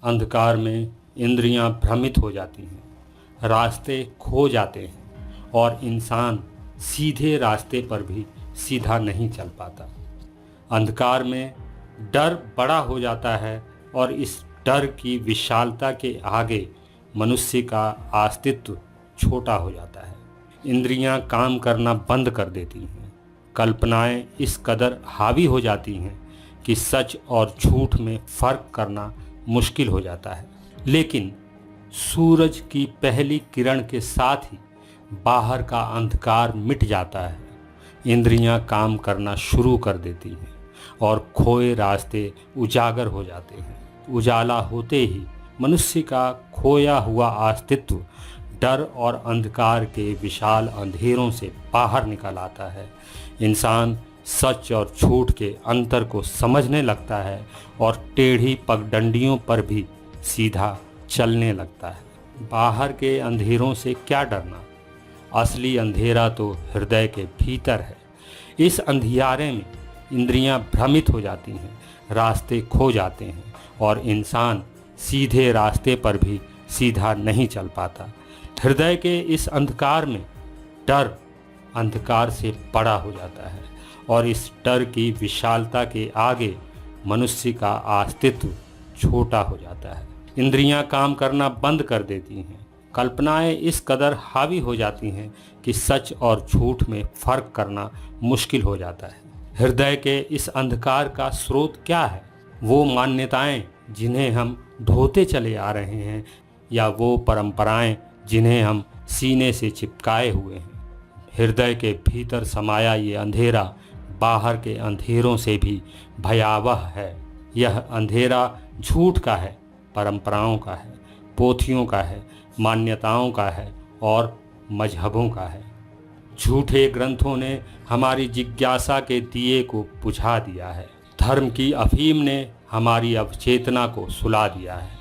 अंधकार में इंद्रियां भ्रमित हो जाती हैं, रास्ते खो जाते हैं और इंसान सीधे रास्ते पर भी सीधा नहीं चल पाता। अंधकार में डर बड़ा हो जाता है और इस डर की विशालता के आगे मनुष्य का अस्तित्व छोटा हो जाता है। इंद्रियां काम करना बंद कर देती हैं, कल्पनाएं इस कदर हावी हो जाती हैं कि सच और झूठ में फ़र्क करना मुश्किल हो जाता है। लेकिन सूरज की पहली किरण के साथ ही बाहर का अंधकार मिट जाता है, इंद्रियां काम करना शुरू कर देती हैं और खोए रास्ते उजागर हो जाते हैं। उजाला होते ही मनुष्य का खोया हुआ अस्तित्व डर और अंधकार के विशाल अंधेरों से बाहर निकल आता है। इंसान सच और झूठ के अंतर को समझने लगता है और टेढ़ी पगडंडियों पर भी सीधा चलने लगता है। बाहर के अंधेरों से क्या डरना, असली अंधेरा तो हृदय के भीतर है। इस अंधियारे में इंद्रियां भ्रमित हो जाती हैं, रास्ते खो जाते हैं और इंसान सीधे रास्ते पर भी सीधा नहीं चल पाता। हृदय के इस अंधकार में डर अंधकार से बड़ा हो जाता है और इस डर की विशालता के आगे मनुष्य का अस्तित्व छोटा हो जाता है। इंद्रियां काम करना बंद कर देती हैं, कल्पनाएं इस कदर हावी हो जाती हैं कि सच और झूठ में फ़र्क करना मुश्किल हो जाता है। हृदय के इस अंधकार का स्रोत क्या है? वो मान्यताएं जिन्हें हम ढोते चले आ रहे हैं या वो परंपराएं जिन्हें हम सीने से चिपकाए हुए हैं। हृदय के भीतर समाया ये अंधेरा बाहर के अंधेरों से भी भयावह है। यह अंधेरा झूठ का है, परंपराओं का है, पोथियों का है, मान्यताओं का है और मजहबों का है। झूठे ग्रंथों ने हमारी जिज्ञासा के दिए को बुझा दिया है। धर्म की अफीम ने हमारी अवचेतना को सुला दिया है।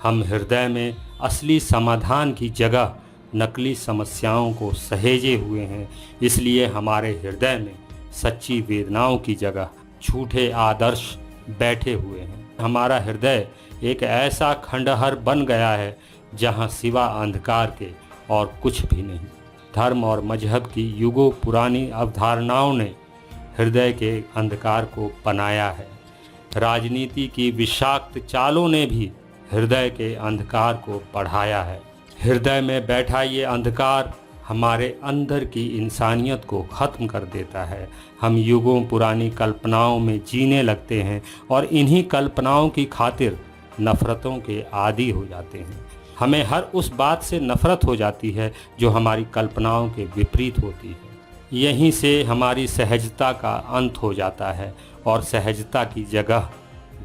हम हृदय में असली समाधान की जगह नकली समस्याओं को सहेजे हुए हैं। इसलिए हमारे हृदय में सच्ची वेदनाओं की जगह झूठे आदर्श बैठे हुए हैं। हमारा हृदय एक ऐसा खंडहर बन गया है जहां सिवा अंधकार के और कुछ भी नहीं। धर्म और मजहब की युगों पुरानी अवधारणाओं ने हृदय के अंधकार को बनाया है। राजनीति की विषाक्त चालों ने भी हृदय के अंधकार को बढ़ाया है। हृदय में बैठा ये अंधकार हमारे अंदर की इंसानियत को ख़त्म कर देता है। हम युगों पुरानी कल्पनाओं में जीने लगते हैं और इन्हीं कल्पनाओं की खातिर नफ़रतों के आदी हो जाते हैं। हमें हर उस बात से नफ़रत हो जाती है जो हमारी कल्पनाओं के विपरीत होती है। यहीं से हमारी सहजता का अंत हो जाता है और सहजता की जगह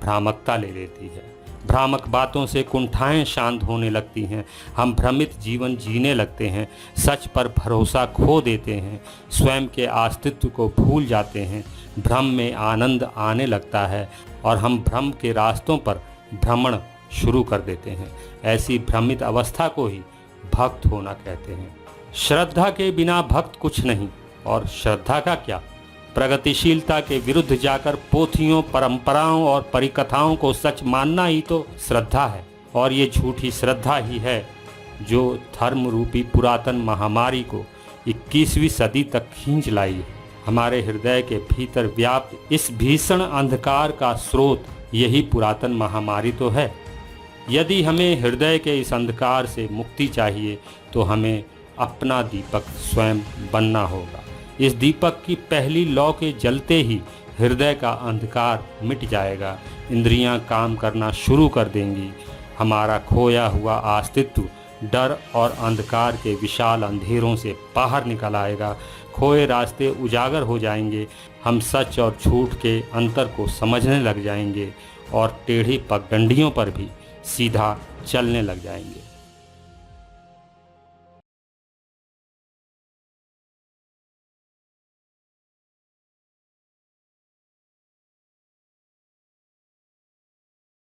भ्रामकता ले लेती है। भ्रामक बातों से कुंठाएं शांत होने लगती हैं। हम भ्रमित जीवन जीने लगते हैं, सच पर भरोसा खो देते हैं, स्वयं के अस्तित्व को भूल जाते हैं। भ्रम में आनंद आने लगता है और हम भ्रम के रास्तों पर भ्रमण शुरू कर देते हैं। ऐसी भ्रमित अवस्था को ही भक्त होना कहते हैं। श्रद्धा के बिना भक्त कुछ नहीं, और श्रद्धा का क्या, प्रगतिशीलता के विरुद्ध जाकर पोथियों, परंपराओं और परिकथाओं को सच मानना ही तो श्रद्धा है। और ये झूठी श्रद्धा ही है जो धर्म रूपी पुरातन महामारी को 21वीं सदी तक खींच लाई है। हमारे हृदय के भीतर व्याप्त इस भीषण अंधकार का स्रोत यही पुरातन महामारी तो है। यदि हमें हृदय के इस अंधकार से मुक्ति चाहिए तो हमें अपना दीपक स्वयं बनना होगा। इस दीपक की पहली लौ के जलते ही हृदय का अंधकार मिट जाएगा, इंद्रियां काम करना शुरू कर देंगी, हमारा खोया हुआ अस्तित्व डर और अंधकार के विशाल अंधेरों से बाहर निकल आएगा, खोए रास्ते उजागर हो जाएंगे, हम सच और झूठ के अंतर को समझने लग जाएंगे और टेढ़ी पगडंडियों पर भी सीधा चलने लग जाएंगे।